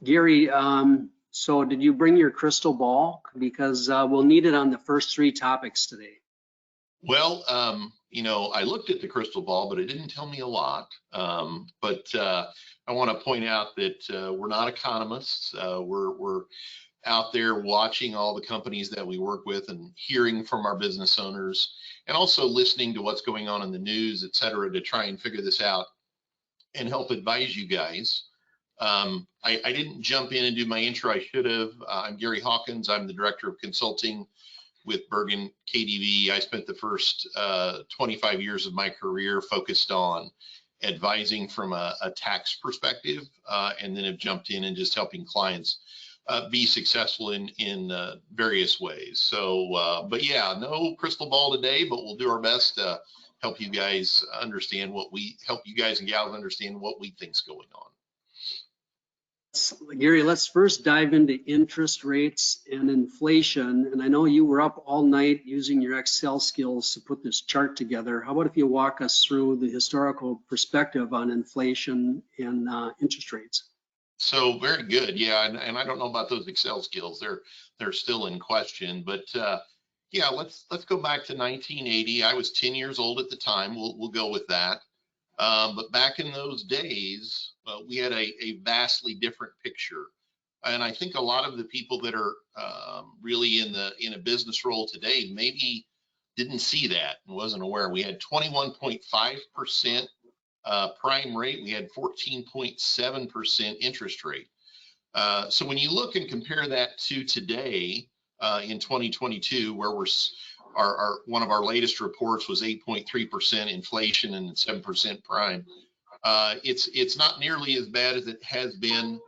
Gary, so did you bring your crystal ball? Because we'll need it on the first three topics today. Well, I looked at the crystal ball, but it didn't tell me a lot. But I want to point out that we're not economists. We're out there watching all the companies that we work with and hearing from our business owners, and also listening to what's going on in the news, et cetera, to try and figure this out and help advise you guys. I didn't jump in and do my intro. I should have. I'm Gary Hawkins. I'm the Director of Consulting with Bergen KDV. I spent the first 25 years of my career focused on advising from a tax perspective, and then have jumped in and just helping clients be successful in various ways. So, but yeah, no crystal ball today, but we'll do our best to help you guys understand help you guys and gals understand what we think's going on. Gary, let's first dive into interest rates and inflation. And I know you were up all night using your Excel skills to put this chart together. How about if you walk us through the historical perspective on inflation and interest rates? So very good, yeah. And I don't know about those Excel skills; they're still in question. But yeah, let's go back to 1980. I was 10 years old at the time. We'll go with that. But back in those days, we had a vastly different picture. And I think a lot of the people that are really in a business role today maybe didn't see that and wasn't aware. We had 21.5% prime rate. We had 14.7% interest rate. So when you look and compare that to today in 2022, where one of our latest reports was 8.3% inflation and 7% prime. It's not nearly as bad as it has been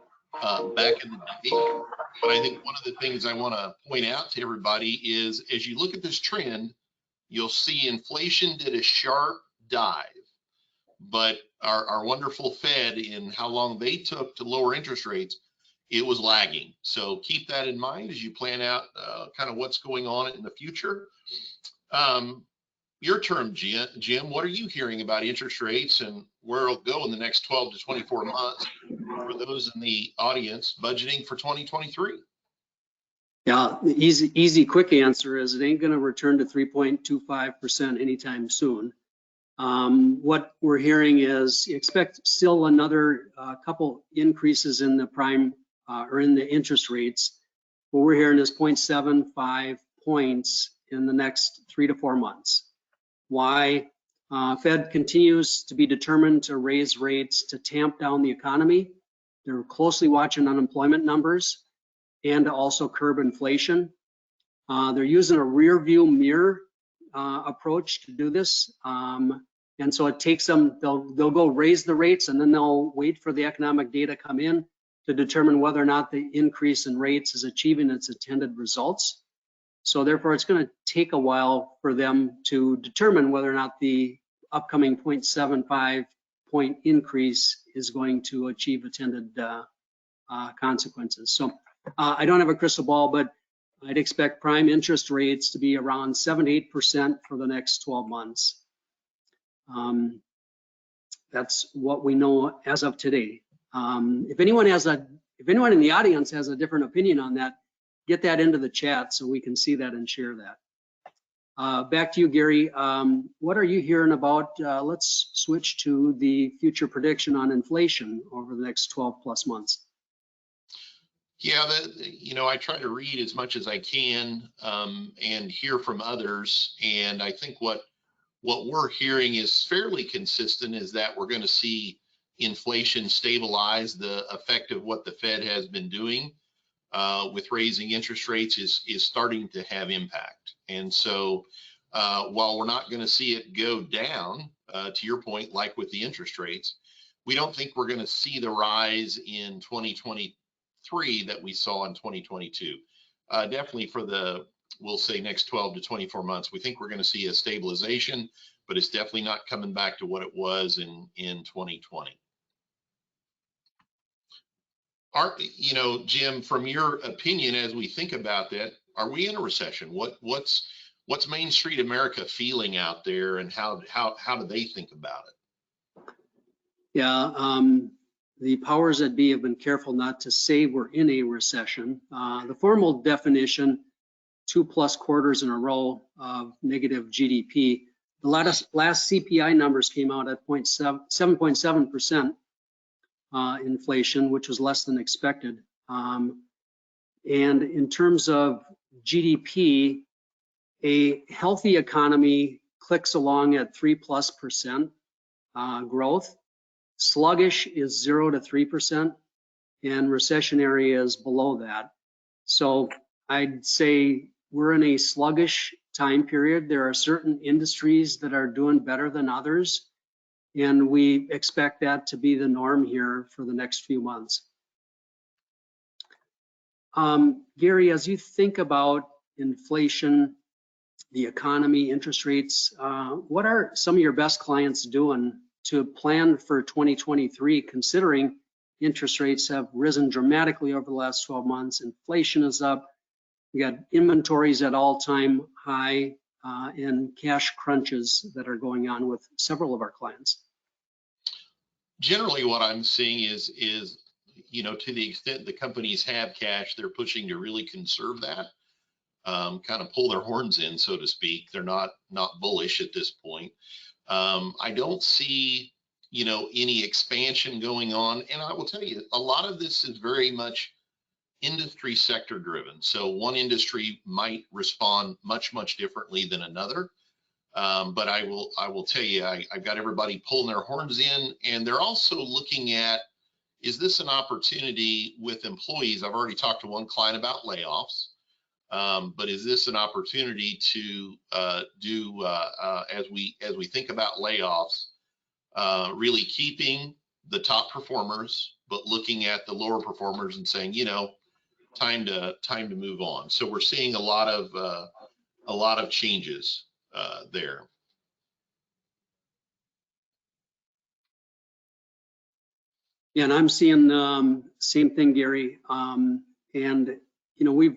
back in the day. But I think one of the things I want to point out to everybody is, as you look at this trend, you'll see inflation did a sharp dive, but our wonderful Fed, in how long they took to lower interest rates, it was lagging. So keep that in mind as you plan out kind of what's going on in the future. Your term, Jim, what are you hearing about interest rates and where it'll go in the next 12 to 24 months for those in the audience budgeting for 2023? Yeah, the easy, quick answer is it ain't going to return to 3.25% anytime soon. What we're hearing is you expect still another couple increases in the prime or in the interest rates. What we're hearing is 0.75 points in the next 3 to 4 months. Why? Fed continues to be determined to raise rates to tamp down the economy. They're closely watching unemployment numbers and to also curb inflation. They're using a rear view mirror approach to do this. And so it takes them, they'll go raise the rates and then they'll wait for the economic data come in to determine whether or not the increase in rates is achieving its intended results. So therefore, it's going to take a while for them to determine whether or not the upcoming 0.75 point increase is going to achieve intended consequences. So I don't have a crystal ball, but I'd expect prime interest rates to be around 7 to 8% for the next 12 months. That's what we know as of today. If anyone in the audience has a different opinion on that, get that into the chat so we can see that and share that. Back to you, Gary. What are you hearing about? Let's switch to the future prediction on inflation over the next 12 plus months. Yeah, I try to read as much as I can and hear from others. And I think what we're hearing is fairly consistent, is that we're going to see inflation stabilize. The effect of what the Fed has been doing with raising interest rates is starting to have impact. And so while we're not going to see it go down, to your point, like with the interest rates, we don't think we're going to see the rise in 2023 that we saw in 2022. Definitely for the, we'll say, next 12 to 24 months, we think we're going to see a stabilization, but it's definitely not coming back to what it was in 2020. Jim, from your opinion, as we think about that, are we in a recession? What's Main Street America feeling out there, and how do they think about it? Yeah, the powers that be have been careful not to say we're in a recession. The formal definition, 2+ quarters in a row of negative GDP. The last CPI numbers came out at 7.7% inflation, which was less than expected. And in terms of GDP, a healthy economy clicks along at 3+% growth. Sluggish is 0 to 3%, and recessionary is below that. So I'd say we're in a sluggish time period. There are certain industries that are doing better than others, and we expect that to be the norm here for the next few months. Gary, as you think about inflation, the economy, interest rates, what are some of your best clients doing to plan for 2023, considering interest rates have risen dramatically over the last 12 months, inflation is up, we got inventories at all-time high, and cash crunches that are going on with several of our clients? Generally, what I'm seeing is to the extent the companies have cash, they're pushing to really conserve that, kind of pull their horns in, so to speak. They're not bullish at this point. I don't see, any expansion going on. And I will tell you, a lot of this is very much industry sector driven. So one industry might respond much differently than another. But I will tell you, I've got everybody pulling their horns in, and they're also looking at, is this an opportunity with employees? I've already talked to one client about layoffs. But is this an opportunity to do, as we think about layoffs, really keeping the top performers, but looking at the lower performers and saying, time to move on. So we're seeing a lot of changes there. Yeah, and I'm seeing same thing, Gary. And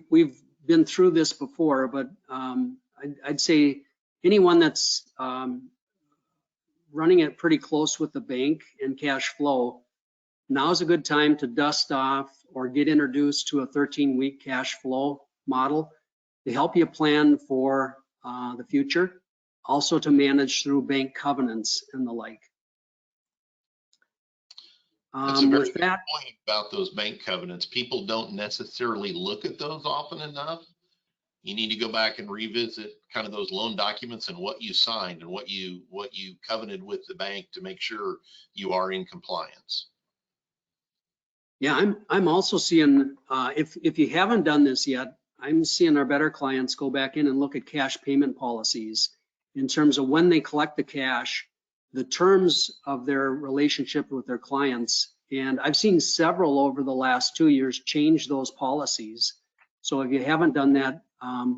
we've been through this before, but I'd say anyone that's running it pretty close with the bank and cash flow, now's a good time to dust off or get introduced to a 13-week cash flow model to help you plan for the future, also to manage through bank covenants and the like. That's a very good point about those bank covenants. People don't necessarily look at those often enough. You need to go back and revisit kind of those loan documents and what you signed and what you covenanted with the bank to make sure you are in compliance. Yeah, I'm also seeing, if you haven't done this yet, I'm seeing our better clients go back in and look at cash payment policies in terms of when they collect the cash, the terms of their relationship with their clients. And I've seen several over the last 2 years change those policies. So if you haven't done that,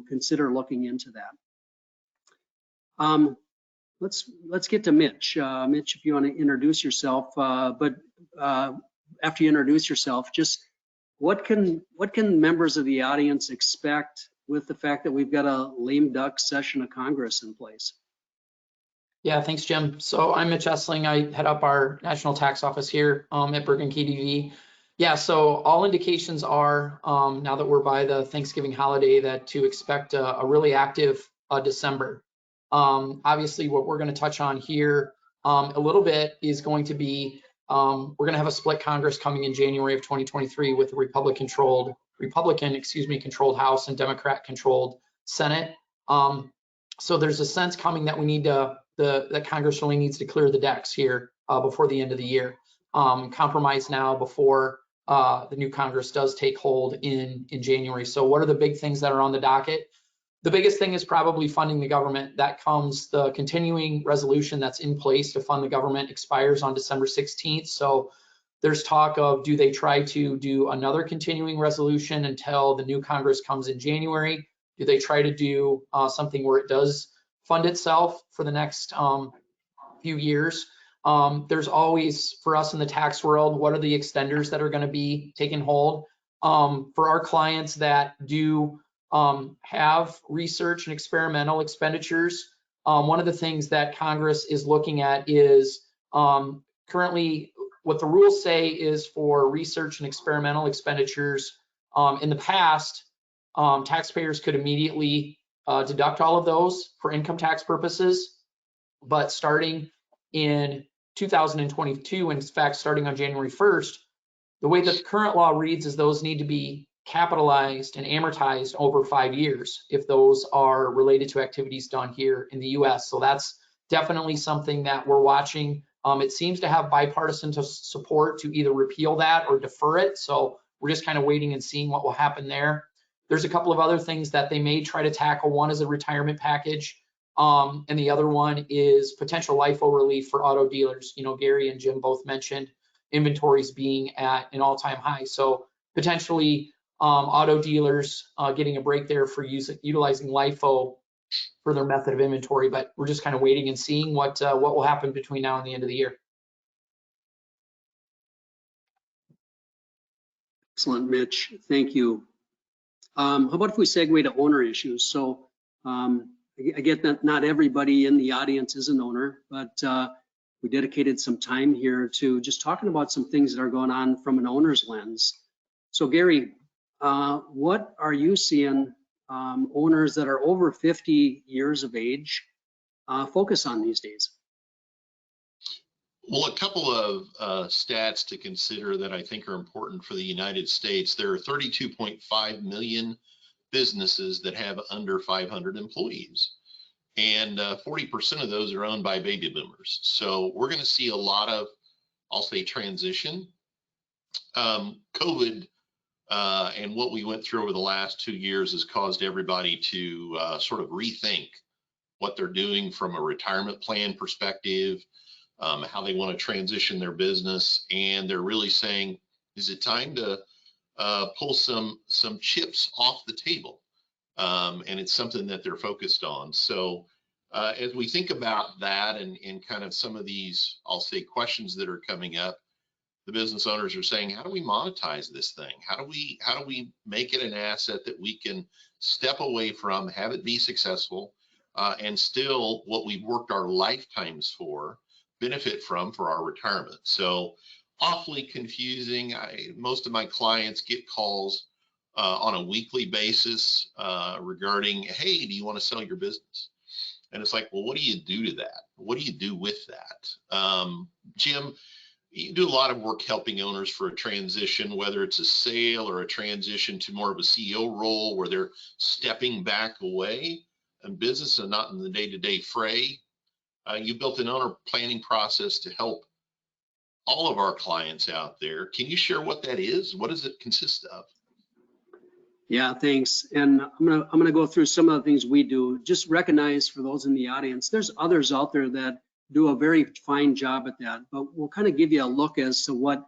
consider looking into that. Let's get to Mitch. Mitch, if you want to introduce yourself, but after you introduce yourself, just what can members of the audience expect with the fact that we've got a lame duck session of Congress in place? Yeah, thanks, Jim. So I'm Mitch Essling. I head up our national tax office here at Bergen KDV. Yeah, so all indications are, now that we're by the Thanksgiving holiday, that to expect a really active December. Obviously, what we're going to touch on here a little bit is going to be, we're going to have a split Congress coming in January of 2023 with a Republican-controlled House and Democrat-controlled Senate. So there's a sense coming that we need to, that Congress really needs to clear the decks here before the end of the year. Compromise now before the new Congress does take hold in January. So what are the big things that are on the docket? The biggest thing is probably funding the government. That comes, the continuing resolution that's in place to fund the government expires on December 16th. So there's talk of, do they try to do another continuing resolution until the new Congress comes in January? Do they try to do something where it does fund itself for the next few years? There's always, for us in the tax world, what are the extenders that are going to be taking hold? For our clients that do have research and experimental expenditures, one of the things that Congress is looking at is currently what the rules say is for research and experimental expenditures, in the past, taxpayers could immediately deduct all of those for income tax purposes. But starting in 2022, in fact, starting on January 1st, the way that the current law reads is those need to be capitalized and amortized over 5 years if those are related to activities done here in the US. So that's definitely something that we're watching. It seems to have bipartisan support to either repeal that or defer it. So we're just kind of waiting and seeing what will happen there. There's a couple of other things that they may try to tackle. One is a retirement package, and the other one is potential LIFO relief for auto dealers. You know, Gary and Jim both mentioned inventories being at an all-time high. So potentially auto dealers getting a break there for utilizing LIFO for their method of inventory, but we're just kind of waiting and seeing what will happen between now and the end of the year. Excellent, Mitch. Thank you. How about if we segue to owner issues? So I get that not everybody in the audience is an owner, but we dedicated some time here to just talking about some things that are going on from an owner's lens. So Gary, what are you seeing owners that are over 50 years of age focus on these days? Well, a couple of stats to consider that I think are important for the United States. There are 32.5 million businesses that have under 500 employees, and 40% of those are owned by baby boomers. So we're going to see a lot of, I'll say, transition. COVID and what we went through over the last 2 years has caused everybody to sort of rethink what they're doing from a retirement plan perspective, how they want to transition their business, and they're really saying, is it time to pull some chips off the table? And it's something that they're focused on. So as we think about that and kind of some of these, I'll say, questions that are coming up, the business owners are saying, how do we monetize this thing? How do we make it an asset that we can step away from, have it be successful, and still what we've worked our lifetimes for, benefit from for our retirement? So awfully confusing. Most of my clients get calls on a weekly basis regarding, hey, do you want to sell your business? And it's like, well, what do you do to that? What do you do with that? Jim, you do a lot of work helping owners for a transition, whether it's a sale or a transition to more of a CEO role where they're stepping back away and business and not in the day-to-day fray. You built an owner planning process to help all of our clients out there. Can you share what that is? What does it consist of? Yeah, thanks. And I'm gonna go through some of the things we do. Just recognize for those in the audience, there's others out there that do a very fine job at that, but we'll kind of give you a look as to what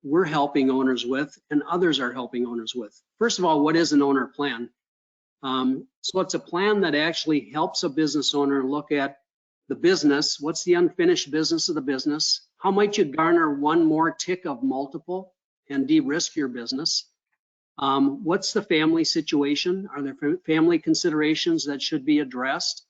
we're helping owners with and others are helping owners with. First of all, what is an owner plan? So it's a plan that actually helps a business owner look at the business. What's the unfinished business of the business? How might you garner one more tick of multiple and de-risk your business? What's the family situation? Are there family considerations that should be addressed?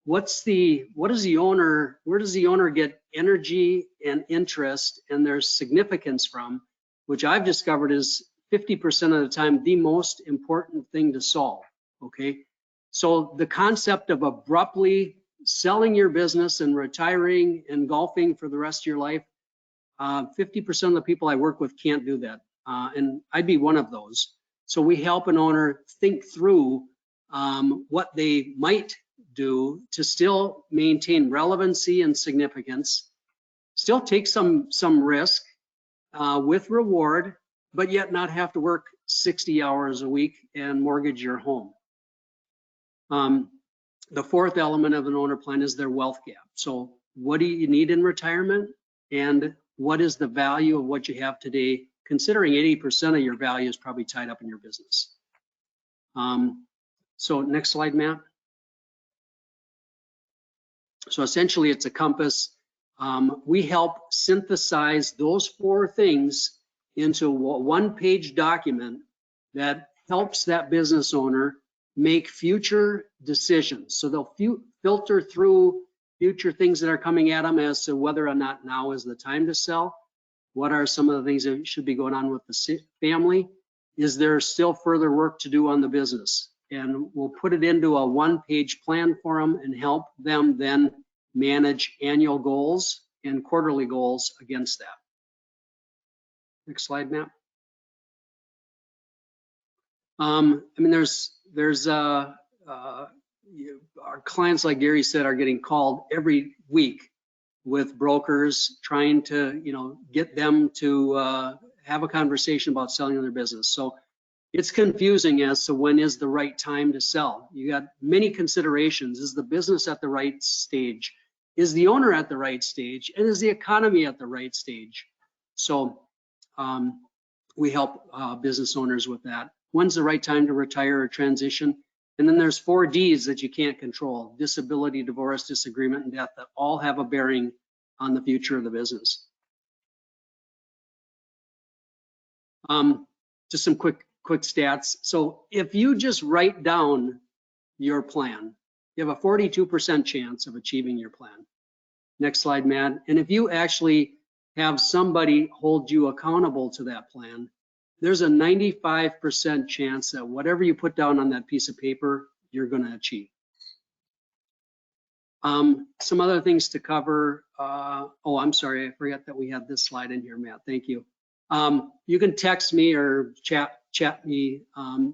Where does the owner get energy and interest and their significance from, which I've discovered is 50% of the time the most important thing to solve, okay? So the concept of abruptly selling your business and retiring and golfing for the rest of your life, 50% of the people I work with can't do that. And I'd be one of those. So we help an owner think through what they might do to still maintain relevancy and significance, still take some risk with reward, but yet not have to work 60 hours a week and mortgage your home. The fourth element of an owner plan is their wealth gap. So what do you need in retirement? And what is the value of what you have today, considering 80% of your value is probably tied up in your business. So next slide, Matt. So essentially it's a compass. We help synthesize those four things into a one-page document that helps that business owner make future decisions. So they'll filter through future things that are coming at them as to whether or not now is the time to sell. What are some of the things that should be going on with the family? Is there still further work to do on the business? And we'll put it into a one-page plan for them and help them then manage annual goals and quarterly goals against that. Next slide, Matt. I mean, our clients, like Gary said, are getting called every week with brokers trying to, get them to have a conversation about selling their business. So it's confusing as to when is the right time to sell. You got many considerations. Is the business at the right stage? Is the owner at the right stage? And is the economy at the right stage? So we help business owners with that. When's the right time to retire or transition? And then there's 4 Ds that you can't control: disability, divorce, disagreement, and death, that all have a bearing on the future of the business. Just some quick stats. So if you just write down your plan, you have a 42% chance of achieving your plan. Next slide, Matt. And if you actually have somebody hold you accountable to that plan, there's a 95% chance that whatever you put down on that piece of paper, you're going to achieve. Some other things to cover. Oh, I'm sorry, I forgot that we had this slide in here, Matt. Thank you. You can text me or chat me.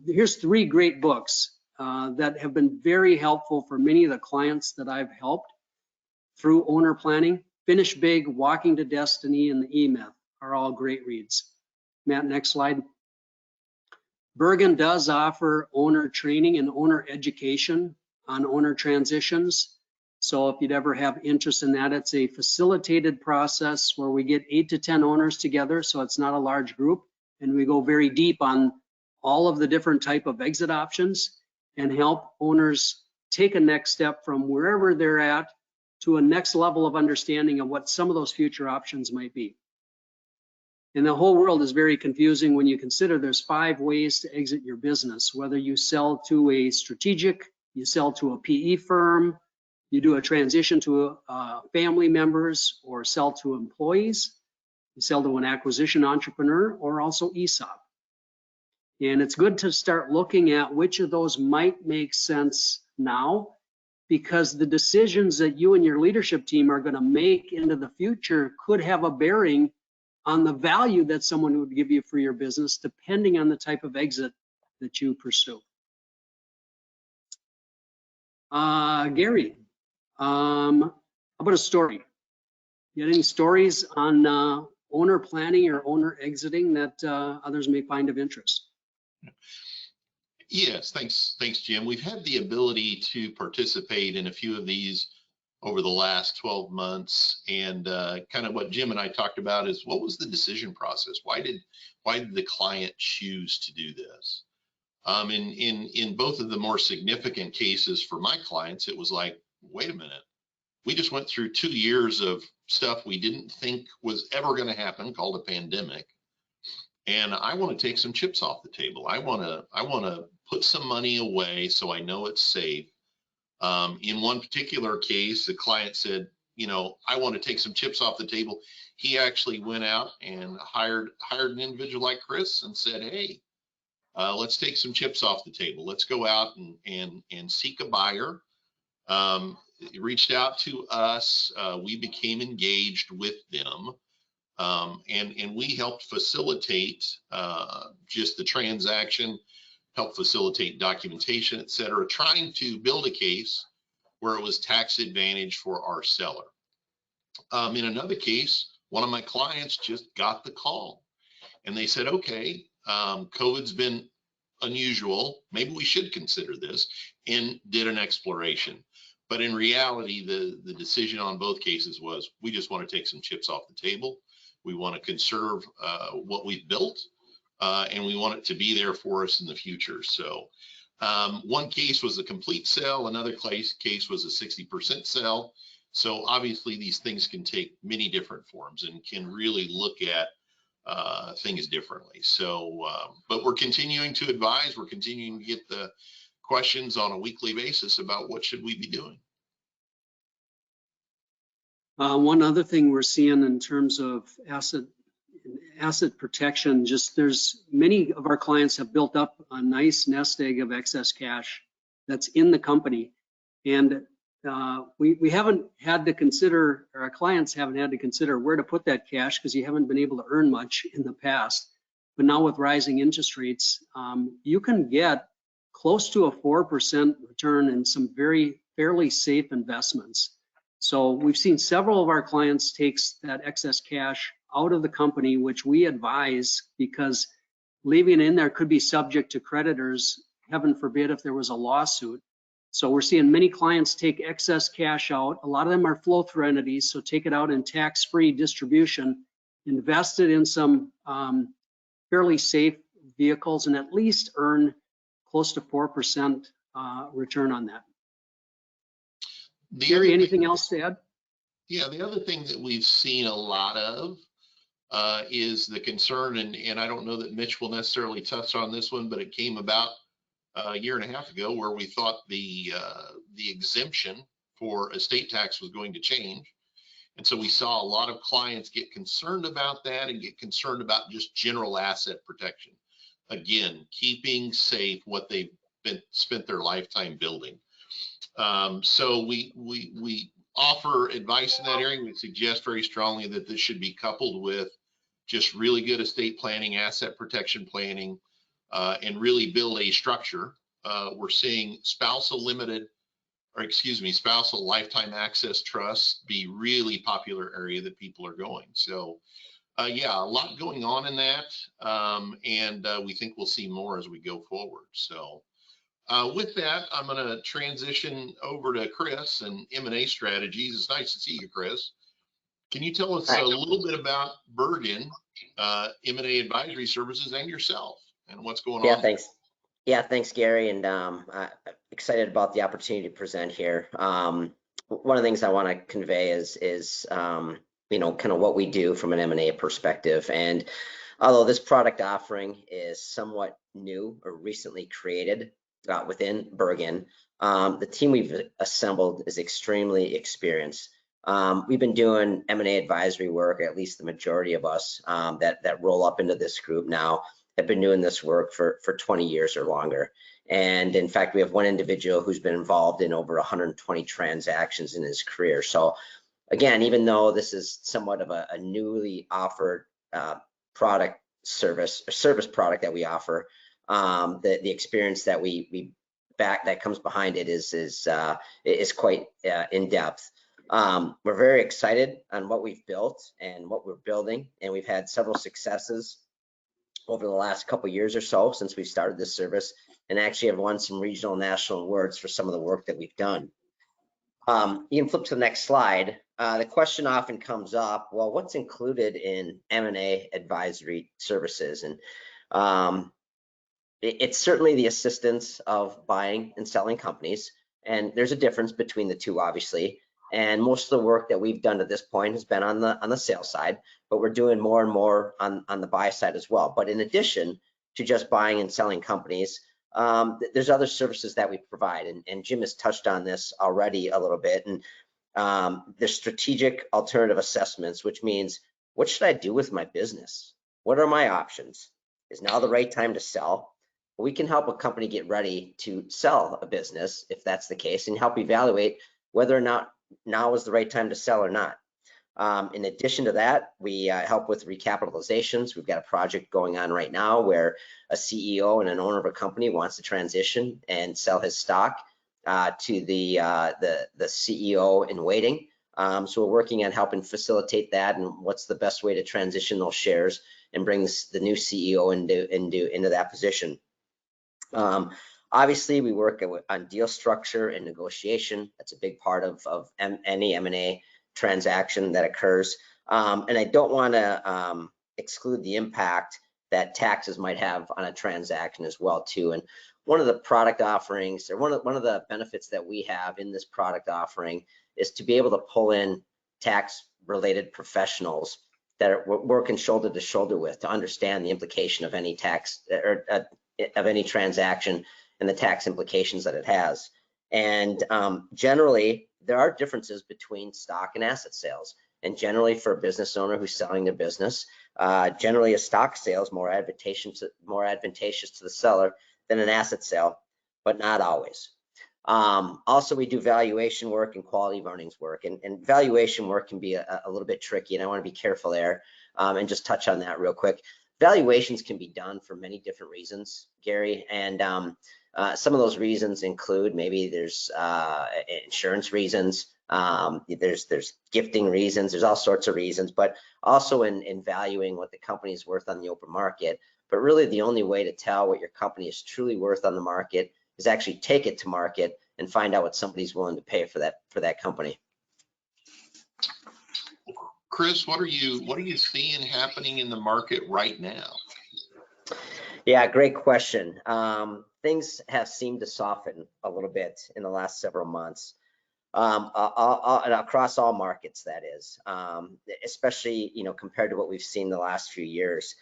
Here's 3 great books that have been very helpful for many of the clients that I've helped through owner planning. Finish Big, Walking to Destiny, and The E-Myth are all great reads. Matt, next slide. Bergen does offer owner training and owner education on owner transitions. So if you'd ever have interest in that, it's a facilitated process where we get 8 to 10 owners together, so it's not a large group, and we go very deep on all of the different type of exit options and help owners take a next step from wherever they're at to a next level of understanding of what some of those future options might be. And the whole world is very confusing when you consider there's 5 ways to exit your business, whether you sell to a strategic, you sell to a PE firm, you do a transition to family members, or sell to employees, you sell to an acquisition entrepreneur, or also ESOP. And it's good to start looking at which of those might make sense now, because the decisions that you and your leadership team are going to make into the future could have a bearing on the value that someone would give you for your business, depending on the type of exit that you pursue. Gary, how about a story? You got any stories on owner planning or owner exiting that others may find of interest? Yes, thanks, Jim. We've had the ability to participate in a few of these over the last 12 months, and kind of what Jim and I talked about is, what was the decision process? Why did the client choose to do this? In both of the more significant cases for my clients, it was like, wait a minute, we just went through 2 years of stuff we didn't think was ever going to happen, called a pandemic, and I want to take some chips off the table. I want to put some money away so I know it's safe. In one particular case, the client said, I want to take some chips off the table. He actually went out and hired an individual like Chris and said, hey, let's take some chips off the table. Let's go out and seek a buyer. He reached out to us. We became engaged with them. And we helped facilitate just the transaction, help facilitate documentation, et cetera, trying to build a case where it was tax advantage for our seller. In another case, one of my clients just got the call and they said, okay, COVID's been unusual. Maybe we should consider this, and did an exploration. But in reality, the decision on both cases was, we just want to take some chips off the table. We want to conserve what we've built, and we want it to be there for us in the future. So one case was a complete sell. Another case was a 60% sell. So obviously these things can take many different forms and can really look at things differently. So, but we're continuing to advise. We're continuing to get the questions on a weekly basis about what should we be doing. One other thing we're seeing in terms of asset protection, just there's many of our clients have built up a nice nest egg of excess cash that's in the company. And we haven't had to consider, or our clients haven't had to consider where to put that cash because you haven't been able to earn much in the past. But now with rising interest rates, you can get close to a 4% return in some fairly safe investments. So we've seen several of our clients takes that excess cash out of the company, which we advise because leaving it in there could be subject to creditors, heaven forbid if there was a lawsuit. So we're seeing many clients take excess cash out. A lot of them are flow-through entities, so take it out in tax-free distribution, invest it in some fairly safe vehicles, and at least earn close to 4% return on that. Gary, anything else to add? Yeah, the other thing that we've seen a lot of is the concern, and I don't know that Mitch will necessarily touch on this one, but it came about a year and a half ago where we thought the exemption for estate tax was going to change. And so we saw a lot of clients get concerned about that and get concerned about just general asset protection. Again, keeping safe what they've spent their lifetime building. So we offer advice in that area. We suggest very strongly that this should be coupled with just really good estate planning, asset protection planning, and really build a structure. We're seeing spousal lifetime access trusts be really popular area that people are going. So yeah, a lot going on in that. And we think we'll see more as we go forward. So with that, I'm going to transition over to Chris and M&A strategies. It's nice to see you, Chris. Can you tell us a little bit about Bergen M&A advisory services and yourself and what's going on? Yeah, thanks. Yeah, thanks, Gary. And I'm excited about the opportunity to present here. One of the things I want to convey is you know, kind of what we do from an M&A perspective. And although this product offering is somewhat new or recently created within Bergen, the team we've assembled is extremely experienced. We've been doing M&A advisory work, at least the majority of us that roll up into this group now have been doing this work for 20 years or longer. And in fact, we have one individual who's been involved in over 120 transactions in his career. So again, even though this is somewhat of a newly offered service product that we offer, the experience that that comes behind it is quite in depth. We're very excited on what we've built and what we're building, and we've had several successes over the last couple of years or so since we started this service, and actually have won some regional and national awards for some of the work that we've done. You can flip to the next slide. The question often comes up, well, what's included in M&A advisory services? And it's certainly the assistance of buying and selling companies, and there's a difference between the two, obviously. And most of the work that we've done to this point has been on the sales side, but we're doing more and more on the buy side as well. But in addition to just buying and selling companies, there's other services that we provide, and Jim has touched on this already a little bit. And there's strategic alternative assessments, which means, what should I do with my business? What are my options? Is now the right time to sell? We can help a company get ready to sell a business if that's the case, and help evaluate whether or not now is the right time to sell or not. In addition to that, we help with recapitalizations. We've got a project going on right now where a CEO and an owner of a company wants to transition and sell his stock to the CEO in waiting. So we're working on helping facilitate that, and what's the best way to transition those shares and bring the new CEO into that position. Obviously, we work on deal structure and negotiation. That's a big part of any M&A transaction that occurs. And I don't want to exclude the impact that taxes might have on a transaction as well too. And one of the product offerings, or one of the benefits that we have in this product offering, is to be able to pull in tax-related professionals that are working shoulder to shoulder with, to understand the implication of any tax or of any transaction and the tax implications that it has. And generally, there are differences between stock and asset sales. And generally for a business owner who's selling their business, generally a stock sale is more advantageous to the seller than an asset sale, but not always. Also, we do valuation work and quality of earnings work, and valuation work can be a little bit tricky, and I want to be careful there, and just touch on that real quick. Valuations can be done for many different reasons, Gary, and some of those reasons include maybe there's insurance reasons, there's gifting reasons, there's all sorts of reasons, but also in valuing what the company is worth on the open market. But really the only way to tell what your company is truly worth on the market is actually take it to market and find out what somebody's willing to pay for that company. Chris, what are you seeing happening in the market right now? Yeah, great question. Things have seemed to soften a little bit in the last several months, across all markets, that is, especially, compared to what we've seen the last few years.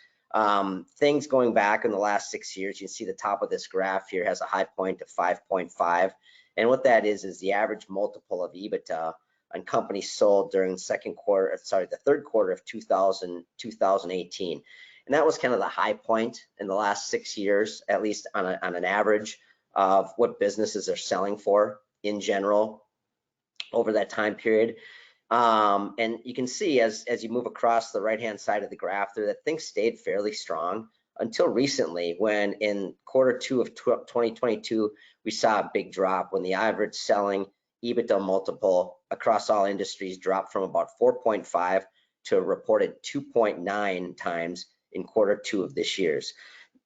Things going back in the last 6 years, you can see the top of this graph here has a high point of 5.5. And what that is the average multiple of EBITDA on companies sold during the third quarter of 2018. And that was kind of the high point in the last 6 years, at least on an average of what businesses are selling for in general over that time period. And you can see as you move across the right-hand side of the graph there that things stayed fairly strong until recently, when in Q2 of 2022, we saw a big drop when the average selling EBITDA multiple across all industries dropped from about 4.5 to a reported 2.9 times in Q2 of this year's.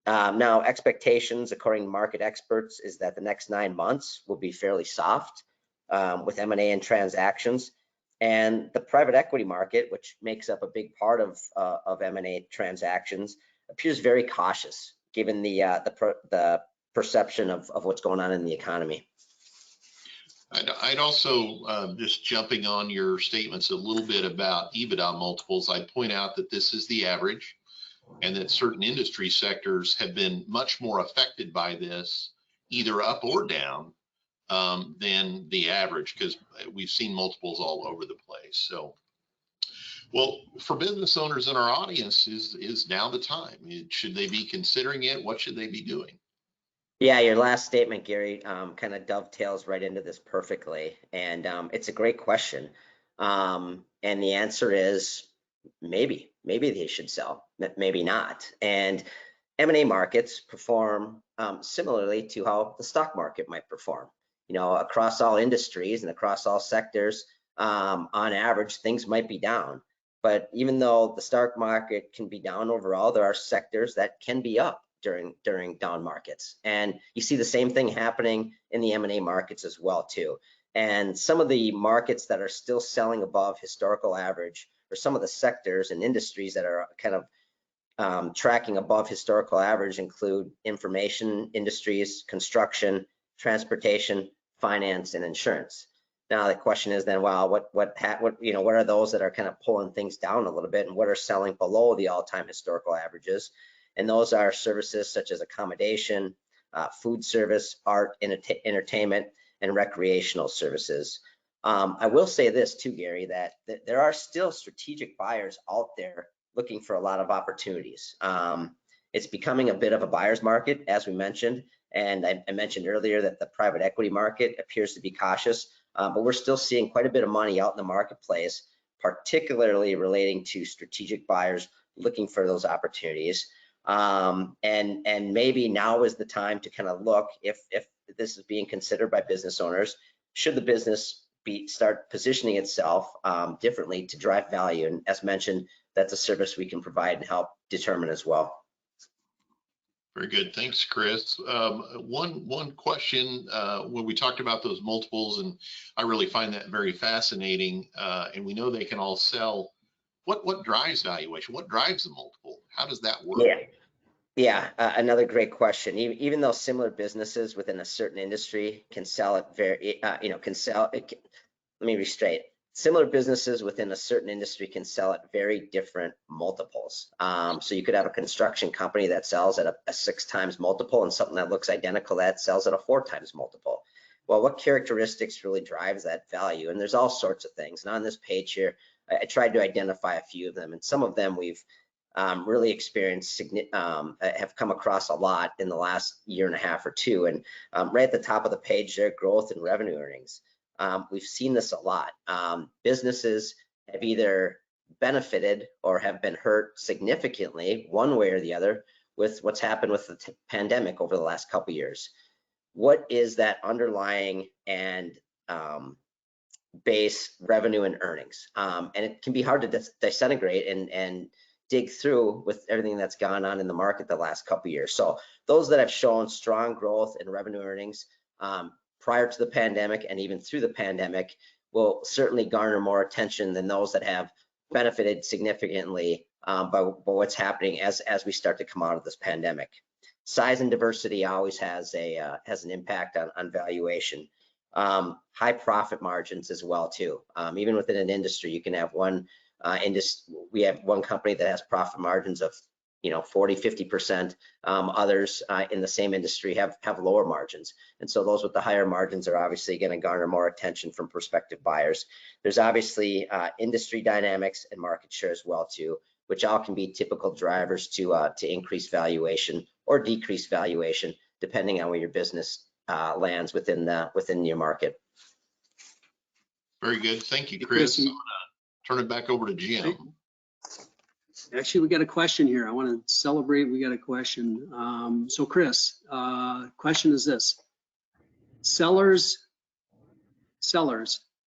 Now, expectations, according to market experts, is that the next 9 months will be fairly soft with M&A and transactions. And the private equity market, which makes up a big part of M&A transactions, appears very cautious given the perception of what's going on in the economy. I'd also, just jumping on your statements a little bit about EBITDA multiples, I'd point out that this is the average, and that certain industry sectors have been much more affected by this, either up or down, than the average, because we've seen multiples all over the place. So, well, for business owners in our audience, is now the time? Should they be considering it? What should they be doing? Yeah, your last statement, Gary, kind of dovetails right into this perfectly. And it's a great question. And the answer is maybe they should sell, maybe not. And M&A markets perform similarly to how the stock market might perform. Across all industries and across all sectors, on average, things might be down. But even though the stock market can be down overall, there are sectors that can be up during down markets. And you see the same thing happening in the M&A markets as well too. And some of the markets that are still selling above historical average, or some of the sectors and industries that are kind of tracking above historical average, include information industries, construction, transportation, finance, and insurance. Now the question is then, well, what are those that are kind of pulling things down a little bit, and what are selling below the all-time historical averages? And those are services such as accommodation, food service, art, entertainment, and recreational services. I will say this too, Gary, that there are still strategic buyers out there looking for a lot of opportunities. It's becoming a bit of a buyer's market, as we mentioned. And I mentioned earlier that the private equity market appears to be cautious, but we're still seeing quite a bit of money out in the marketplace, particularly relating to strategic buyers looking for those opportunities. And maybe now is the time to kind of look if this is being considered by business owners. Should the business start positioning itself differently to drive value? And as mentioned, that's a service we can provide and help determine as well. Very good. Thanks, Chris. One question, when we talked about those multiples, and I really find that very fascinating, and we know they can all sell. What drives valuation? What drives the multiple? How does that work? Yeah, another great question. Even though similar businesses within a certain industry can sell at let me restate. Similar businesses within a certain industry can sell at very different multiples. So you could have a construction company that sells at a 6 times multiple, and something that looks identical that sells at a 4 times multiple. well, what characteristics really drives that value? And there's all sorts of things. And on this page here, I tried to identify a few of them, and some of them we've really experienced, have come across a lot in the last year and a half or two. And right at the top of the page there, growth in revenue earnings. We've seen this a lot. Businesses have either benefited or have been hurt significantly one way or the other with what's happened with the pandemic over the last couple of years. What is that underlying and base revenue and earnings? And it can be hard to disintegrate and dig through with everything that's gone on in the market the last couple of years. So those that have shown strong growth in revenue earnings prior to the pandemic and even through the pandemic will certainly garner more attention than those that have benefited significantly by what's happening as we start to come out of this pandemic. Size and diversity always has an impact on valuation. High profit margins as well too. Even within an industry, you can have we have one company that has profit margins of 40–50%. Others in the same industry have lower margins, and so those with the higher margins are obviously going to garner more attention from prospective buyers. There's obviously industry dynamics and market share as well too, which all can be typical drivers to increase valuation or decrease valuation depending on where your business lands within your market. Very good. Thank you, Chris. I'm gonna turn it back over to Jim. Actually, we got a question here. I want to celebrate. We got a question. So Chris, question is this: sellers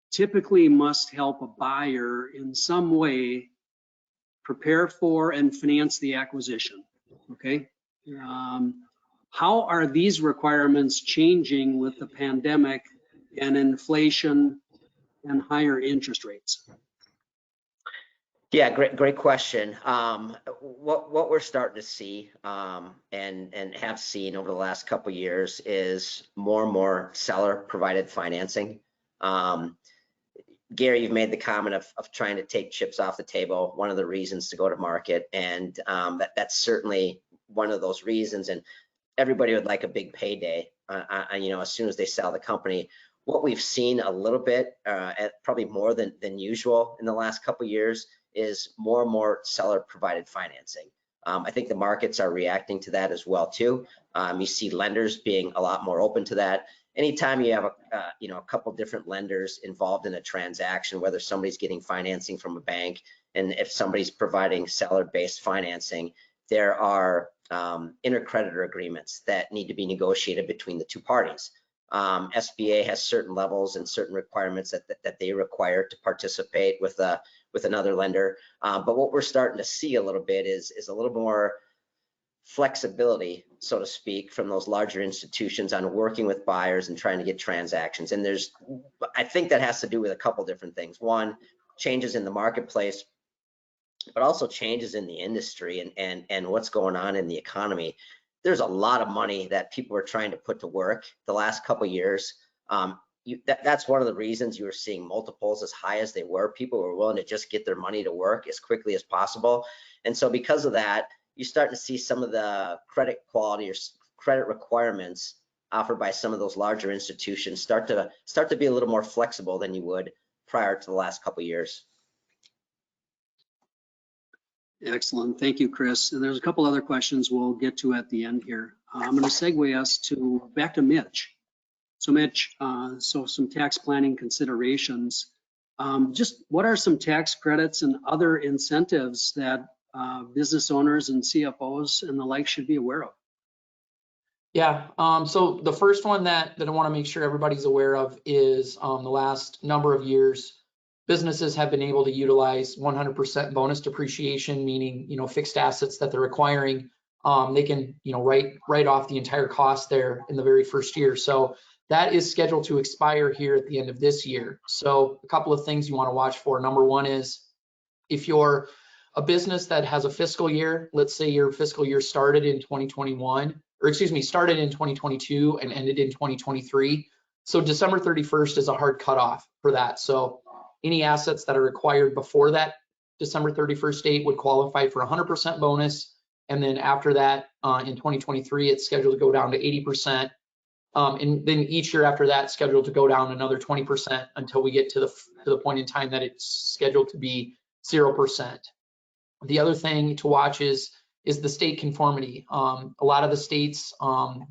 typically must help a buyer in some way prepare for and finance the acquisition. Okay. How are these requirements changing with the pandemic and inflation and higher interest rates? Yeah, great question. What we're starting to see and have seen over the last couple of years is more and more seller provided financing. Gary, you've made the comment of trying to take chips off the table, one of the reasons to go to market, and that's certainly one of those reasons. And everybody would like a big payday, as soon as they sell the company. What we've seen a little bit, probably more than usual in the last couple of years, is more and more seller provided financing. I think the markets are reacting to that as well too. You see lenders being a lot more open to that. Anytime you have a couple different lenders involved in a transaction, whether somebody's getting financing from a bank and if somebody's providing seller-based financing, there are intercreditor agreements that need to be negotiated between the two parties. SBA has certain levels and certain requirements that they require to participate with another lender. But what we're starting to see a little bit is a little more flexibility, so to speak, from those larger institutions on working with buyers and trying to get transactions. And I think that has to do with a couple different things. One, changes in the marketplace, but also changes in the industry and what's going on in the economy. There's a lot of money that people are trying to put to work the last couple of years. That's one of the reasons you were seeing multiples as high as they were. People were willing to just get their money to work as quickly as possible. And so because of that, you start to see some of the credit quality or credit requirements offered by some of those larger institutions start to be a little more flexible than you would prior to the last couple of years. Excellent. Thank you, Chris. And there's a couple other questions we'll get to at the end here. I'm going to segue us back to Mitch. So Mitch, so some tax planning considerations. Just what are some tax credits and other incentives that business owners and CFOs and the like should be aware of? Yeah, so the first one that I want to make sure everybody's aware of is the last number of years, businesses have been able to utilize 100% bonus depreciation, meaning, fixed assets that they're acquiring. They can, write off the entire cost there in the very first year. So that is scheduled to expire here at the end of this year. So a couple of things you want to watch for. Number one is if you're a business that has a fiscal year, let's say your fiscal year started in 2021, or excuse me, started in 2022 and ended in 2023. So December 31st is a hard cutoff for that. So any assets that are acquired before that December 31st date would qualify for 100% bonus. And then after that, in 2023, it's scheduled to go down to 80%. And then each year after that, scheduled to go down another 20% until we get to the point in time that it's scheduled to be 0%. The other thing to watch is the state conformity. A lot of the states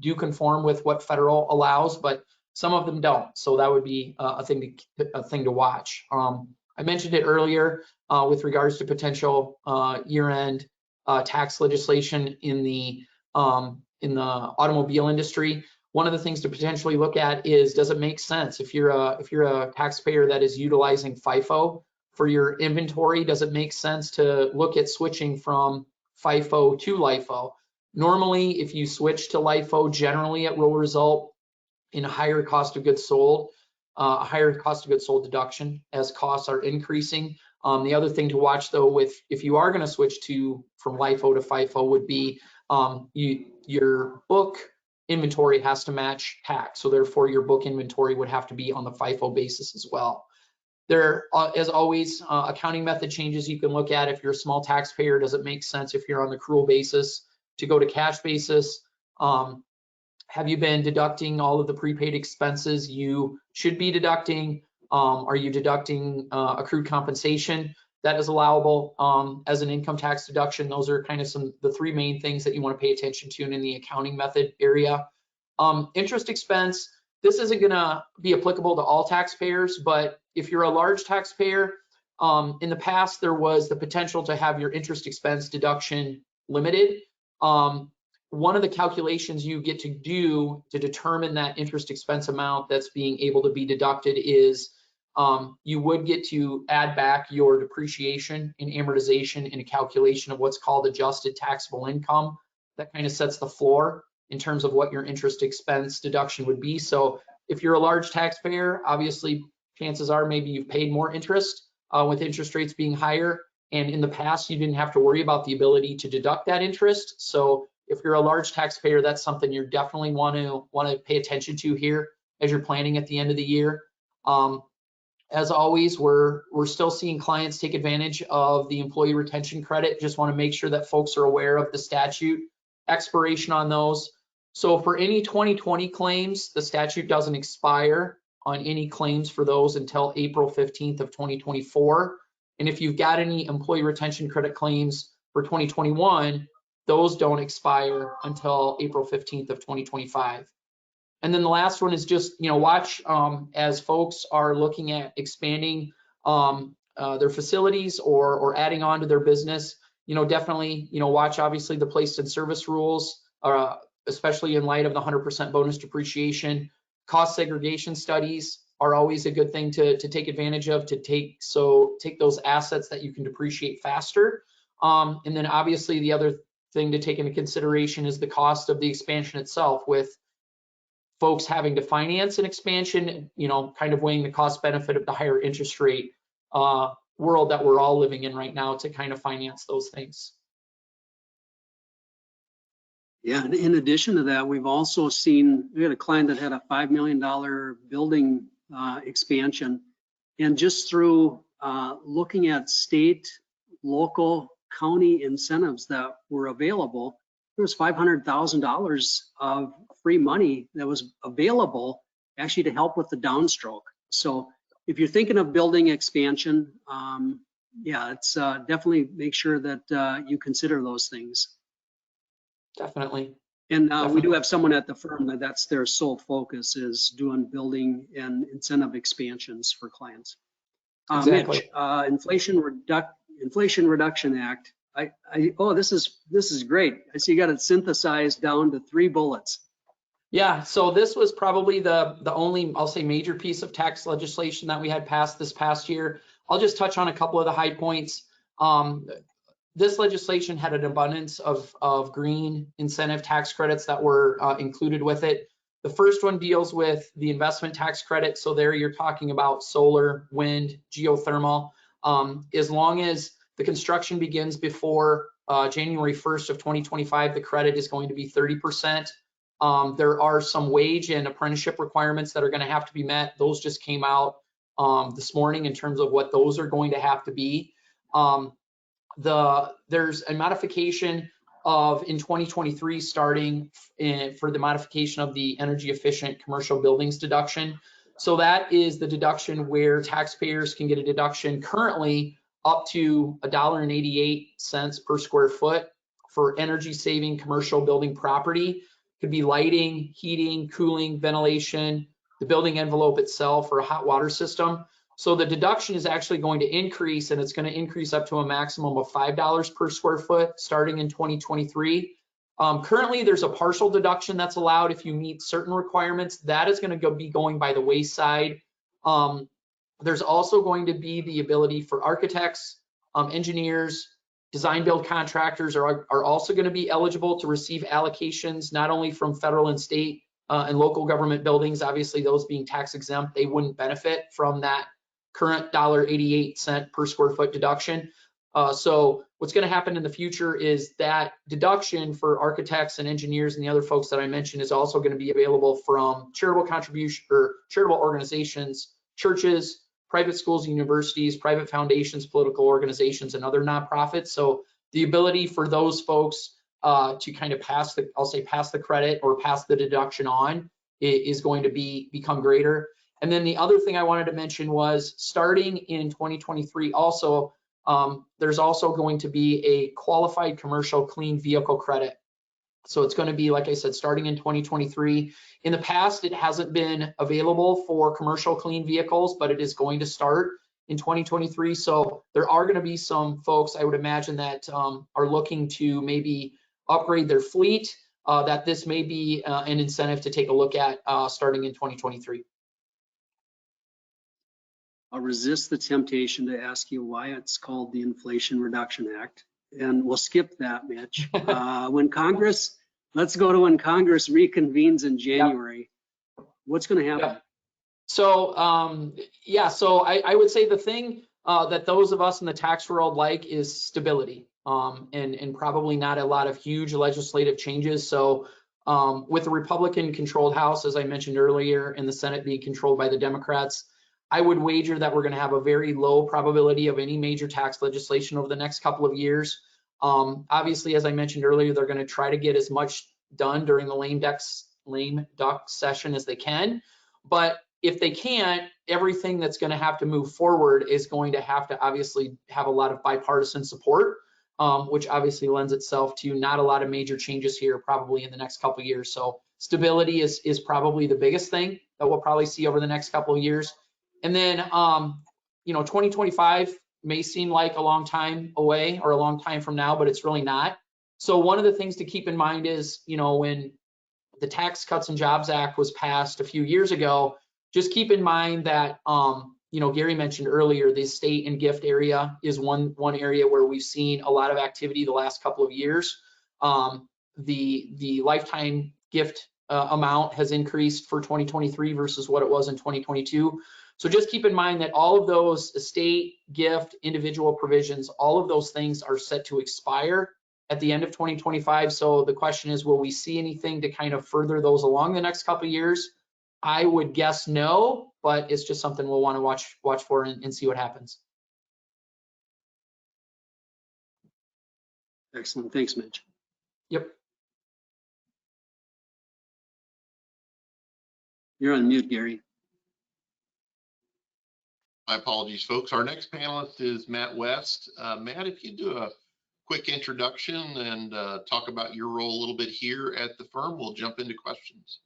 do conform with what federal allows, but some of them don't. So that would be a thing to watch. I mentioned it earlier with regards to potential year-end tax legislation in the automobile industry. One of the things to potentially look at is, does it make sense if you're a taxpayer that is utilizing FIFO for your inventory? Does it make sense to look at switching from FIFO to LIFO? Normally, if you switch to LIFO, generally it will result in a higher cost of goods sold, a higher cost of goods sold deduction as costs are increasing. The other thing to watch though, if you are going to switch from LIFO to FIFO, would be your book inventory has to match tax. So therefore your book inventory would have to be on the FIFO basis as well. There, as always, accounting method changes you can look at. If you're a small taxpayer, does it make sense if you're on the accrual basis to go to cash basis? Have you been deducting all of the prepaid expenses you should be deducting? Are you deducting accrued compensation that is allowable as an income tax deduction? Those are kind of the three main things that you want to pay attention to in the accounting method area. Interest expense, this isn't going to be applicable to all taxpayers, but if you're a large taxpayer, in the past there was the potential to have your interest expense deduction limited. One of the calculations you get to do to determine that interest expense amount that's being able to be deducted is you would get to add back your depreciation and amortization in a calculation of what's called adjusted taxable income. That kind of sets the floor in terms of what your interest expense deduction would be. So if you're a large taxpayer, obviously chances are maybe you've paid more interest with interest rates being higher. And in the past, you didn't have to worry about the ability to deduct that interest. So if you're a large taxpayer, that's something you definitely want to pay attention to here as you're planning at the end of the year. As always, we're still seeing clients take advantage of the employee retention credit. Just want to make sure that folks are aware of the statute expiration on those. So for any 2020 claims, the statute doesn't expire on any claims for those until April 15th of 2024. And if you've got any employee retention credit claims for 2021, those don't expire until April 15th of 2025. And then the last one is just, watch as folks are looking at expanding their facilities or adding on to their business, definitely, watch obviously the placed in service rules, especially in light of the 100% bonus depreciation. Cost segregation studies are always a good thing to take advantage of, take those assets that you can depreciate faster. And then obviously the other thing to take into consideration is the cost of the expansion itself, with folks having to finance an expansion, kind of weighing the cost benefit of the higher interest rate world that we're all living in right now to kind of finance those things. Yeah, and in addition to that, we've also seen, we had a client that had a $5 million building expansion. And just through looking at state, local, county incentives that were available, there was $500,000 of free money that was available actually to help with the downstroke. So if you're thinking of building expansion, it's definitely make sure that you consider those things. Definitely. And we do have someone at the firm that's their sole focus, is doing building and incentive expansions for clients. Exactly. Mitch, Inflation Reduction Act. This is great. I see you got it synthesized down to 3 bullets. Yeah, so this was probably the only, I'll say, major piece of tax legislation that we had passed this past year. I'll just touch on a couple of the high points. This legislation had an abundance of green incentive tax credits that were included with it. The first one deals with the investment tax credit. So there you're talking about solar, wind, geothermal. As long as the construction begins before January 1st of 2025, the credit is going to be 30%. There are some wage and apprenticeship requirements that are going to have to be met. Those just came out this morning in terms of what those are going to have to be. There's a modification of in 2023 starting for the modification of the energy efficient commercial buildings deduction. So that is the deduction where taxpayers can get a deduction currently up to $1.88 per square foot for energy saving commercial building property. Could be lighting, heating, cooling, ventilation, the building envelope itself, or a hot water system. So the deduction is actually going to increase, and it's going to increase up to a maximum of $5 per square foot starting in 2023. Currently, there's a partial deduction that's allowed if you meet certain requirements. That is going to be going by the wayside. There's also going to be the ability for architects, engineers, design build contractors are also going to be eligible to receive allocations, not only from federal and state and local government buildings. Obviously, those being tax exempt, they wouldn't benefit from that current $1.88 per square foot deduction. So what's going to happen in the future is that deduction for architects and engineers and the other folks that I mentioned is also going to be available from charitable contribution or charitable organizations, churches, private schools, universities, private foundations, political organizations, and other nonprofits. So the ability for those folks to kind of pass the credit or pass the deduction on is going to become greater. And then the other thing I wanted to mention was starting in 2023 also, there's also going to be a qualified commercial clean vehicle credit. So it's going to be, like I said, starting in 2023. In the past, it hasn't been available for commercial clean vehicles, but it is going to start in 2023. So there are going to be some folks, I would imagine, that are looking to maybe upgrade their fleet, that this may be an incentive to take a look at starting in 2023. I'll resist the temptation to ask you why it's called the Inflation Reduction Act, and we'll skip that, Mitch. Let's go to when Congress reconvenes in January. Yep. What's going to happen? Yep. So, so I would say the thing that those of us in the tax world like is stability, and probably not a lot of huge legislative changes. So with the Republican-controlled House, as I mentioned earlier, and the Senate being controlled by the Democrats, I would wager that we're going to have a very low probability of any major tax legislation over the next couple of years. Obviously, as I mentioned earlier, they're going to try to get as much done during the lame duck session as they can. But if they can't, everything that's going to have to move forward is going to have obviously have a lot of bipartisan support, which obviously lends itself to not a lot of major changes here probably in the next couple of years. So stability is probably the biggest thing that we'll probably see over the next couple of years. And then, 2025 may seem like a long time away or a long time from now, but it's really not. So one of the things to keep in mind is, when the Tax Cuts and Jobs Act was passed a few years ago, just keep in mind that, Gary mentioned earlier, the estate and gift area is one area where we've seen a lot of activity the last couple of years. The lifetime gift amount has increased for 2023 versus what it was in 2022. So just keep in mind that all of those estate, gift, individual provisions, all of those things are set to expire at the end of 2025. So the question is, will we see anything to kind of further those along the next couple of years? I would guess no, but it's just something we'll want to watch for and see what happens. Excellent. Thanks, Mitch. Yep. You're on mute, Gary. My apologies, folks. Our next panelist is Matt West. Matt, if you do a quick introduction and talk about your role a little bit here at the firm, we'll jump into questions.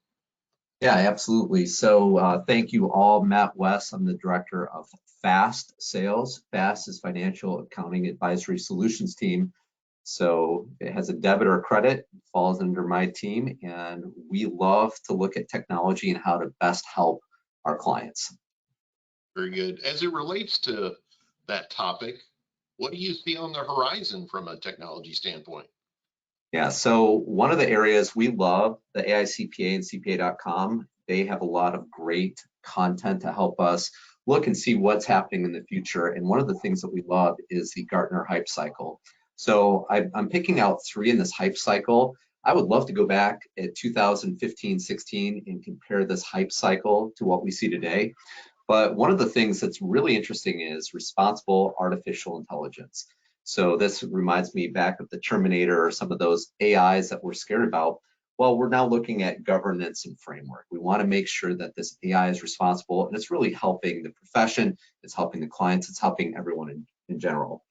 Yeah, absolutely. So thank you all. Matt West, I'm the director of FAST Sales. FAST is Financial Accounting Advisory Solutions team. So it has a debit or credit, falls under my team, and we love to look at technology and how to best help our clients. Very good. As it relates to that topic, what do you see on the horizon from a technology standpoint? Yeah, so one of the areas we love, the AICPA and CPA.com, they have a lot of great content to help us look and see what's happening in the future. And one of the things that we love is the Gartner Hype Cycle. So I'm picking out 3 in this hype cycle. I would love to go back at 2015-16 and compare this hype cycle to what we see today. But one of the things that's really interesting is responsible artificial intelligence. So this reminds me back of the Terminator or some of those AIs that we're scared about. Well, we're now looking at governance and framework. We want to make sure that this AI is responsible, and it's really helping the profession, it's helping the clients, it's helping everyone in general.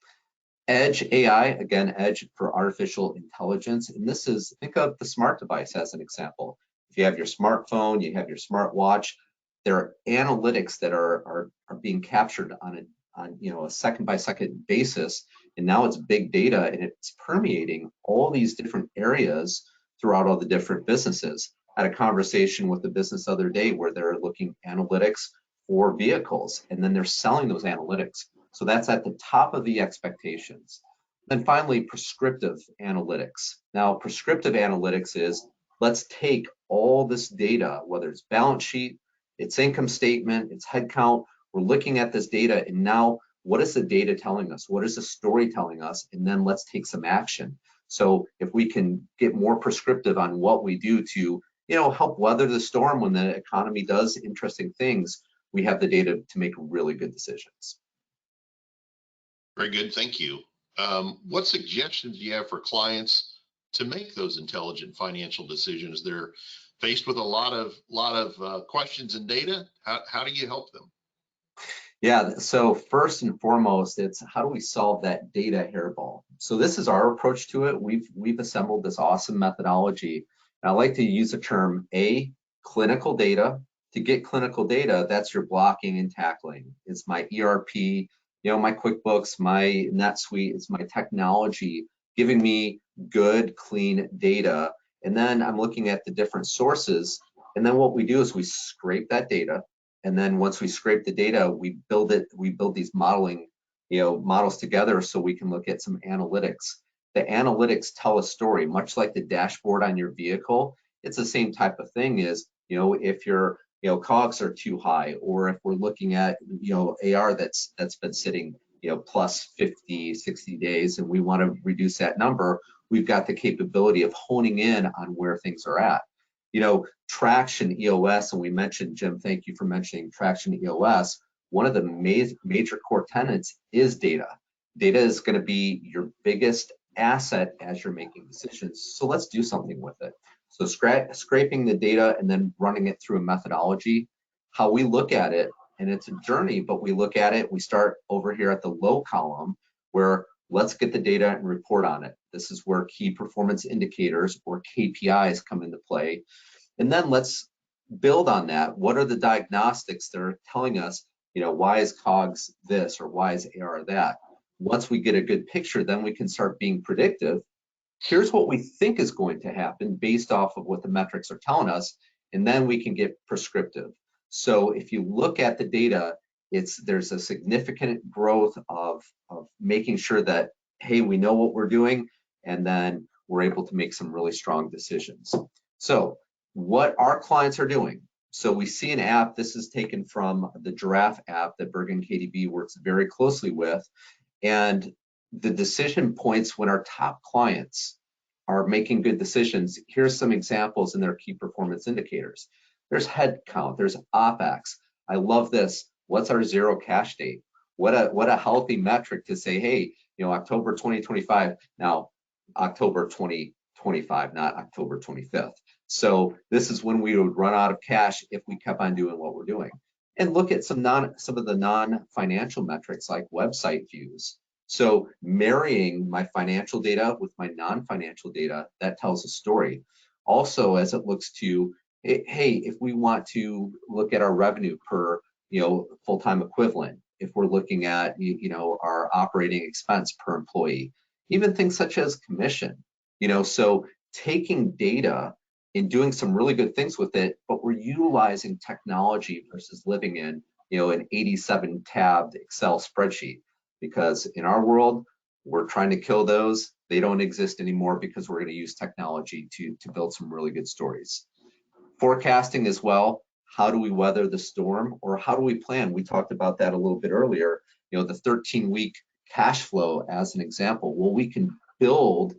Edge AI, again, edge for artificial intelligence. And this is, think of the smart device as an example. If you have your smartphone, you have your smartwatch, there are analytics that are being captured on a second by second basis. And now it's big data, and it's permeating all these different areas throughout all the different businesses. I had a conversation with the business the other day where they're looking analytics for vehicles, and then they're selling those analytics. So that's at the top of the expectations. Then finally, prescriptive analytics. Now, prescriptive analytics is, let's take all this data, whether it's balance sheet, it's income statement, it's headcount, we're looking at this data, and now what is the data telling us? What is the story telling us? And then let's take some action. So if we can get more prescriptive on what we do to, help weather the storm when the economy does interesting things, we have the data to make really good decisions. Very good, thank you. What suggestions do you have for clients to make those intelligent financial decisions? They're faced with a lot of questions and data. How do you help them? Yeah, so first and foremost, it's how do we solve that data hairball? So this is our approach to it. We've assembled this awesome methodology. And I like to use the term clinical data. To get clinical data, that's your blocking and tackling. It's my ERP, my QuickBooks, my NetSuite, it's my technology giving me good, clean data. And then I'm looking at the different sources. And then what we do is we scrape that data. And then once we scrape the data, we build these modeling, models together so we can look at some analytics. The analytics tell a story, much like the dashboard on your vehicle. It's the same type of thing is, if your COGS are too high, or if we're looking at, AR that's been sitting, plus 50, 60 days, and we want to reduce that number, we've got the capability of honing in on where things are at. Traction EOS, and we mentioned, Jim, thank you for mentioning Traction EOS. One of the major core tenets is data. Data is going to be your biggest asset as you're making decisions. So let's do something with it. So scraping the data and then running it through a methodology, how we look at it, and it's a journey, but we look at it, we start over here at the low column where let's get the data and report on it. This is where key performance indicators or KPIs come into play. And then let's build on that. What are the diagnostics that are telling us, why is COGS this or why is AR that? Once we get a good picture, then we can start being predictive. Here's what we think is going to happen based off of what the metrics are telling us, and then we can get prescriptive. So if you look at the data, there's a significant growth of making sure that, hey, we know what we're doing, and then we're able to make some really strong decisions. So what our clients are doing. So we see an app, this is taken from the Giraffe app that Bergen KDV works very closely with. And the decision points when our top clients are making good decisions, here's some examples in their key performance indicators. There's headcount, there's OpEx. I love this. What's our zero cash date? What a healthy metric to say, hey, October 2025, now October 2025, not October 25th. So this is when we would run out of cash if we kept on doing what we're doing. And look at some of the non-financial metrics like website views. So marrying my financial data with my non-financial data, that tells a story. Also, as it looks to, hey, if we want to look at our revenue per, full-time equivalent, if we're looking at, our operating expense per employee, even things such as commission, so taking data and doing some really good things with it, but we're utilizing technology versus living in, an 87 tabbed Excel spreadsheet. Because in our world, we're trying to kill those. They don't exist anymore because we're going to use technology to build some really good stories. Forecasting as well. How do we weather the storm, or how do we plan? We talked about that a little bit earlier. The 13-week cash flow as an example. Well, we can build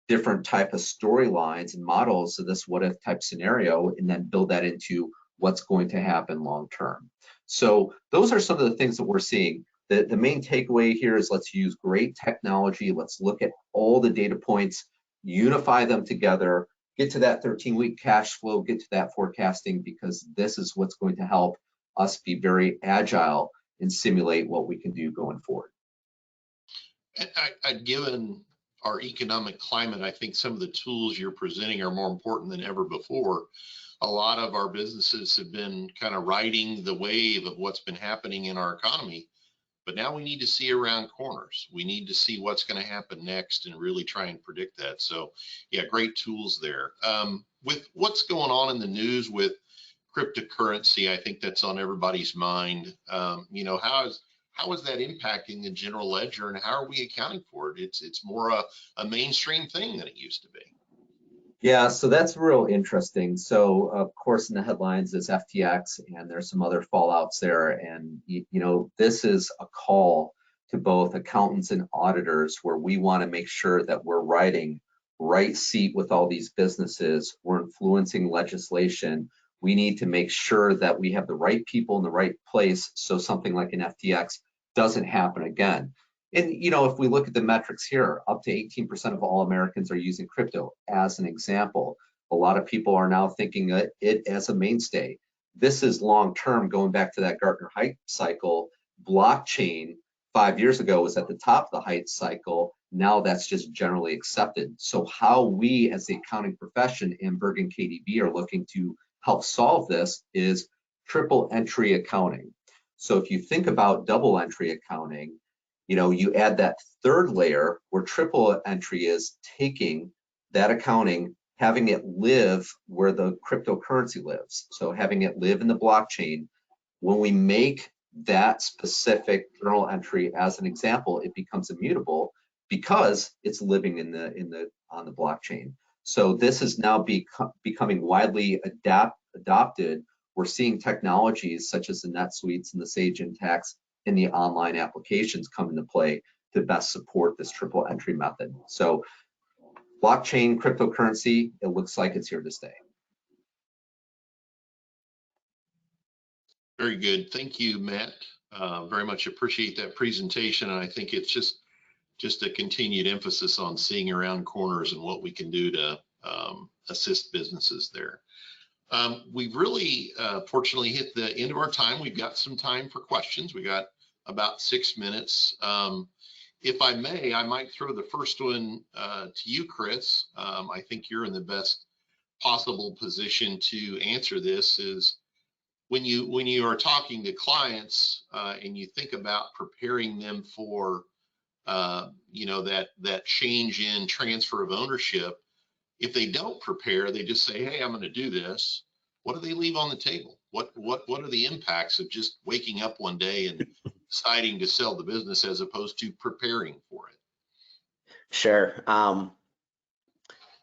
different type of storylines and models of this what if type scenario, and then build that into what's going to happen long term. So those are some of the things that we're seeing. The main takeaway here is let's use great technology. Let's look at all the data points, unify them together, get to that 13-week cash flow, get to that forecasting, because this is what's going to help us be very agile and simulate what we can do going forward. Given our economic climate, I think some of the tools you're presenting are more important than ever before. A lot of our businesses have been kind of riding the wave of what's been happening in our economy, but now we need to see around corners. We need to see what's going to happen next and really try and predict that. So yeah, great tools there. With what's going on in the news with cryptocurrency, I think that's on everybody's mind. You know, how is that impacting the general ledger, and how are we accounting for it? It's more a mainstream thing than it used to be. Yeah, so that's real interesting. So of course in the headlines is FTX, and there's some other fallouts there. And you know, this is a call to both accountants and auditors where we want to make sure that we're riding right seat with all these businesses. We're influencing legislation. We need to make sure that we have the right people in the right place so something like an FTX doesn't happen again. And you know, if we look at the metrics here, up to 18% of all Americans are using crypto as an example. A lot of people are now thinking it as a mainstay. This is long-term, going back to that Gartner hype cycle. Blockchain 5 years ago was at the top of the hype cycle. Now that's just generally accepted. So how we as the accounting profession in Bergen KDV are looking to help solve this is triple entry accounting. So if you think about double entry accounting, you know, you add that third layer where triple entry is taking that accounting, having it live where the cryptocurrency lives. So having it live in the blockchain. When we make that specific journal entry as an example, it becomes immutable because it's living on the blockchain. So this is now becoming widely adopted. We're seeing technologies such as the NetSuites and the Sage Intacct and the online applications come into play to best support this triple entry method. So blockchain cryptocurrency, it looks like it's here to stay. Very good. Thank you, Matt. Very much appreciate that presentation. And I think it's just a continued emphasis on seeing around corners and what we can do to assist businesses there. We've really fortunately hit the end of our time. We've got some time for questions. We got about 6 minutes. If I may, I might throw the first one to you, Chris. I think you're in the best possible position to answer this. Is when you are talking to clients and you think about preparing them for you know, that change in transfer of ownership. If they don't prepare, they just say, hey, I'm going to do this. What do they leave on the table? What are the impacts of just waking up one day and deciding to sell the business as opposed to preparing for it? Sure.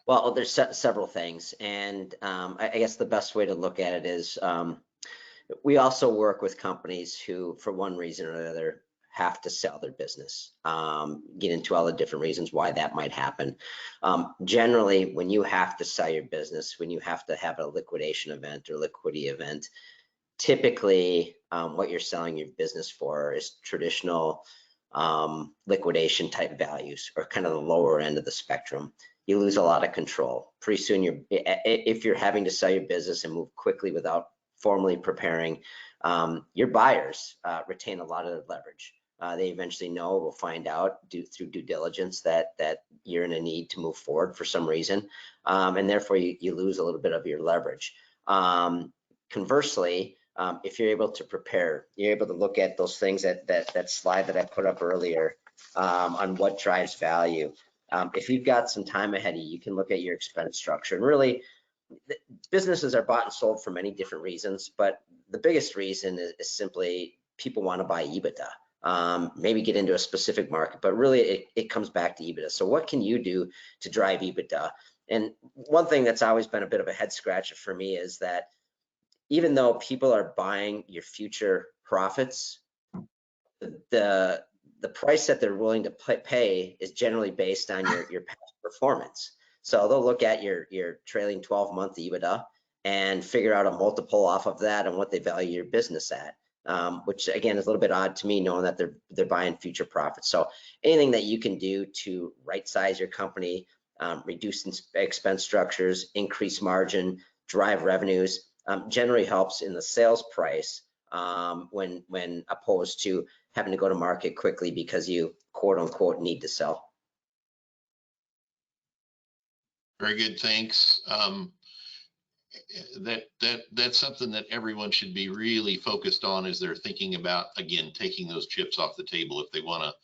Well, there's several things, and I guess the best way to look at it is we also work with companies who, for one reason or another, have to sell their business. Get into all the different reasons why that might happen. Generally, when you have to sell your business, when you have to have a liquidation event or liquidity event, typically what you're selling your business for is traditional liquidation type values, or kind of the lower end of the spectrum. You lose a lot of control. Pretty soon, if you're having to sell your business and move quickly without formally preparing, your buyers retain a lot of leverage. They eventually know, will find out through due diligence that you're in a need to move forward for some reason, and therefore you lose a little bit of your leverage. Conversely, if you're able to prepare, you're able to look at those things, that slide that I put up earlier on what drives value. If you've got some time ahead of you, you can look at your expense structure. And really, businesses are bought and sold for many different reasons, but the biggest reason is simply people want to buy EBITDA. Maybe get into a specific market, but really it comes back to EBITDA. So what can you do to drive EBITDA? And one thing that's always been a bit of a head scratcher for me is that even though people are buying your future profits, the price that they're willing to pay is generally based on your past performance. So they'll look at your trailing 12-month EBITDA and figure out a multiple off of that and what they value your business at. which again is a little bit odd to me, knowing that they're buying future profits. So anything that you can do to right size your company, reduce expense structures, increase margin, drive revenues, generally helps in the sales price when opposed to having to go to market quickly because you quote unquote need to sell. Very good, thanks. That's something that everyone should be really focused on as they're thinking about, again, taking those chips off the table if they want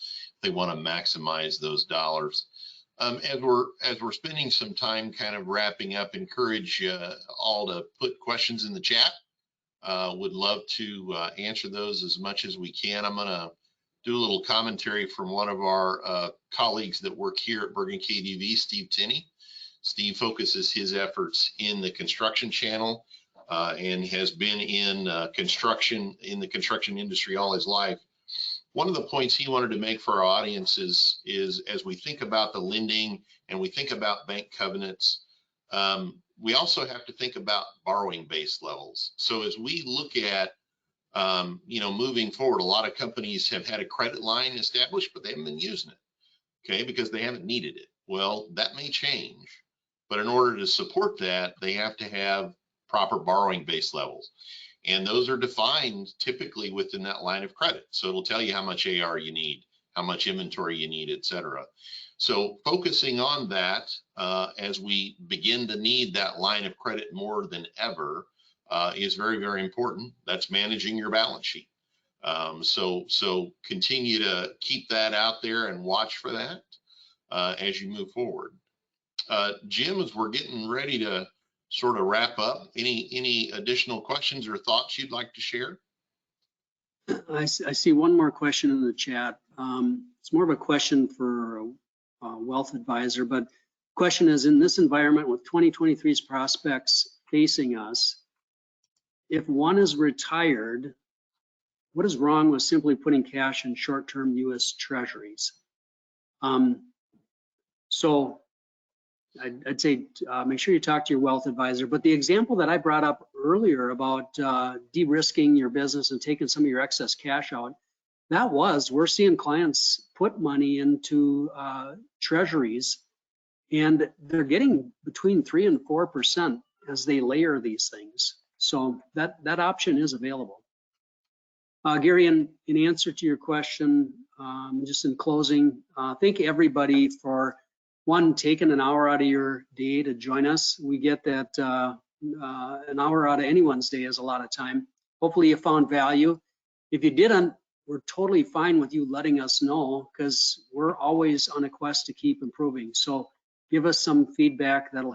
to maximize those dollars. As we're spending some time kind of wrapping up, encourage all to put questions in the chat. Would love to answer those as much as we can. I'm gonna do a little commentary from one of our colleagues that work here at Bergen KDV, Steve Tinney. Steve focuses his efforts in the construction channel and has been in the construction industry all his life. One of the points he wanted to make for our audience is as we think about the lending and we think about bank covenants, we also have to think about borrowing base levels. So as we look at moving forward, a lot of companies have had a credit line established, but they haven't been using it, okay, because they haven't needed it. Well, that may change, but in order to support that, they have to have proper borrowing base levels. And those are defined typically within that line of credit. So it'll tell you how much AR you need, how much inventory you need, et cetera. So focusing on that as we begin to need that line of credit more than ever is very, very important. That's managing your balance sheet. So continue to keep that out there and watch for that as you move forward. Jim, as we're getting ready to sort of wrap up, any additional questions or thoughts you'd like to share? I see one more question in the chat. It's more of a question for a wealth advisor, but question is, in this environment with 2023's prospects facing us, if one is retired, what is wrong with simply putting cash in short-term U.S. Treasuries? So I'd say make sure you talk to your wealth advisor. But the example that I brought up earlier about de-risking your business and taking some of your excess cash out, we're seeing clients put money into treasuries, and they're getting between 3 and 4% as they layer these things. So that option is available. Gary, in answer to your question, just in closing, thank everybody for taking an hour out of your day to join us. We get that an hour out of anyone's day is a lot of time. Hopefully you found value. If you didn't, we're totally fine with you letting us know, because we're always on a quest to keep improving. So give us some feedback. That'll